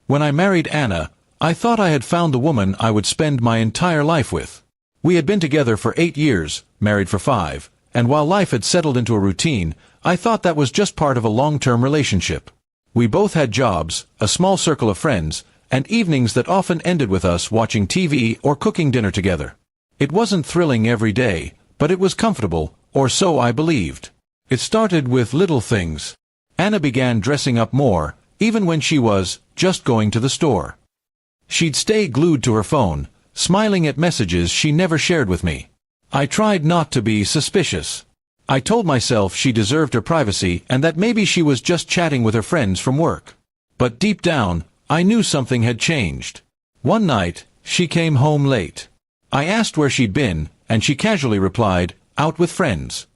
When I married Anna, I thought I had found the woman I would spend my entire life with. We had been together for 8 years, married for 5, and while life had settled into a routine, I thought that was just part of a long-term relationship. We both had jobs, a small circle of friends, and evenings that often ended with us watching TV or cooking dinner together. It wasn't thrilling every day, but it was comfortable, or so I believed. It started with little things. Anna began dressing up more, even when she was just going to the store. She'd stay glued to her phone, smiling at messages she never shared with me. I tried not to be suspicious. I told myself she deserved her privacy and that maybe she was just chatting with her friends from work. But deep down, I knew something had changed. One night, she came home late. I asked where she'd been, and she casually replied, "Out with friends."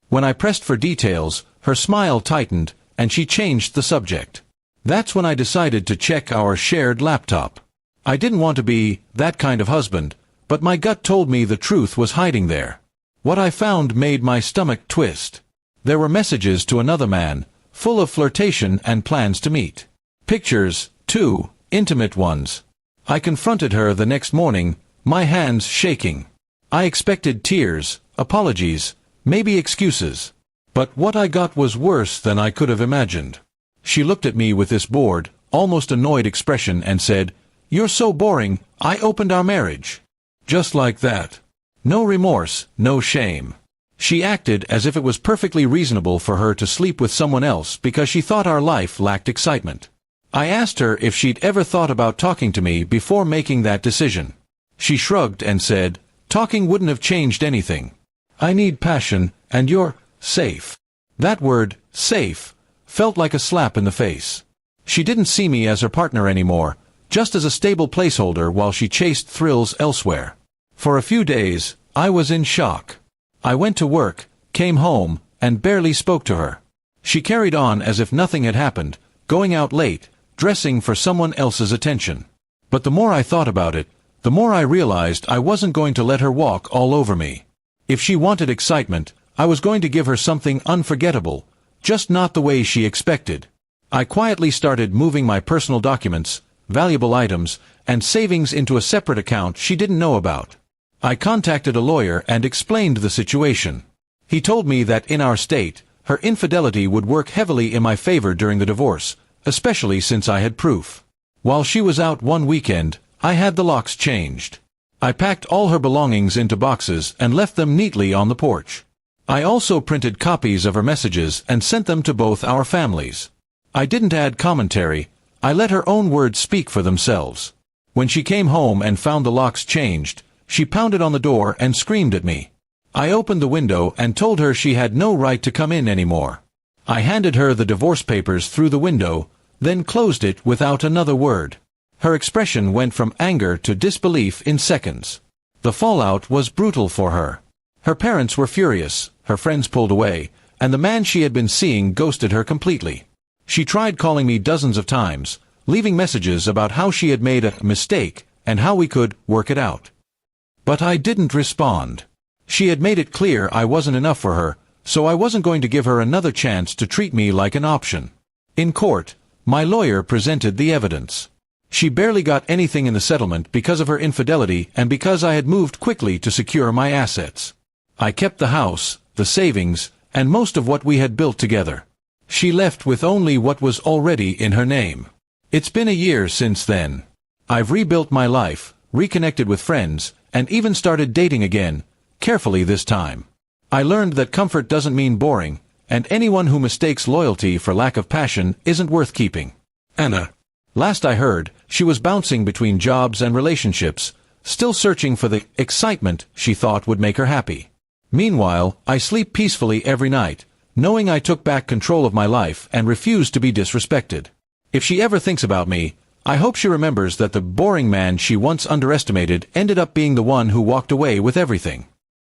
When I pressed for details, her smile tightened, and she changed the subject. That's when I decided to check our shared laptop. I didn't want to be that kind of husband, but my gut told me the truth was hiding there. What I found made my stomach twist. There were messages to another man, full of flirtation and plans to meet. Pictures, too, intimate ones. I confronted her the next morning, my hands shaking. I expected tears, apologies, maybe excuses. But what I got was worse than I could have imagined. She looked at me with this bored, almost annoyed expression and said, "You're so boring, I opened our marriage." Just like that. No remorse, no shame. She acted as if it was perfectly reasonable for her to sleep with someone else because she thought our life lacked excitement. I asked her if she'd ever thought about talking to me before making that decision. She shrugged and said, "Talking wouldn't have changed anything. I need passion, and you're safe." That word, safe, felt like a slap in the face. She didn't see me as her partner anymore, just as a stable placeholder while she chased thrills elsewhere. For a few days, I was in shock. I went to work, came home, and barely spoke to her. She carried on as if nothing had happened, going out late, dressing for someone else's attention. But the more I thought about it, the more I realized I wasn't going to let her walk all over me. If she wanted excitement, I was going to give her something unforgettable, just not the way she expected. I quietly started moving my personal documents, valuable items, and savings into a separate account she didn't know about. I contacted a lawyer and explained the situation. He told me that in our state, her infidelity would work heavily in my favor during the divorce, especially since I had proof. While she was out one weekend, I had the locks changed. I packed all her belongings into boxes and left them neatly on the porch. I also printed copies of her messages and sent them to both our families. I didn't add commentary, I let her own words speak for themselves. When she came home and found the locks changed, she pounded on the door and screamed at me. I opened the window and told her she had no right to come in anymore. I handed her the divorce papers through the window, then closed it without another word. Her expression went from anger to disbelief in seconds. The fallout was brutal for her. Her parents were furious, her friends pulled away, and the man she had been seeing ghosted her completely. She tried calling me dozens of times, leaving messages about how she had made a mistake and how we could work it out. But I didn't respond. She had made it clear I wasn't enough for her, so I wasn't going to give her another chance to treat me like an option. In court, my lawyer presented the evidence. She barely got anything in the settlement because of her infidelity and because I had moved quickly to secure my assets. I kept the house, the savings, and most of what we had built together. She left with only what was already in her name. It's been a year since then. I've rebuilt my life, reconnected with friends, and even started dating again, carefully this time. I learned that comfort doesn't mean boring, and anyone who mistakes loyalty for lack of passion isn't worth keeping. Anna. Last I heard, she was bouncing between jobs and relationships, still searching for the excitement she thought would make her happy. Meanwhile, I sleep peacefully every night, knowing I took back control of my life and refused to be disrespected. If she ever thinks about me, I hope she remembers that the boring man she once underestimated ended up being the one who walked away with everything.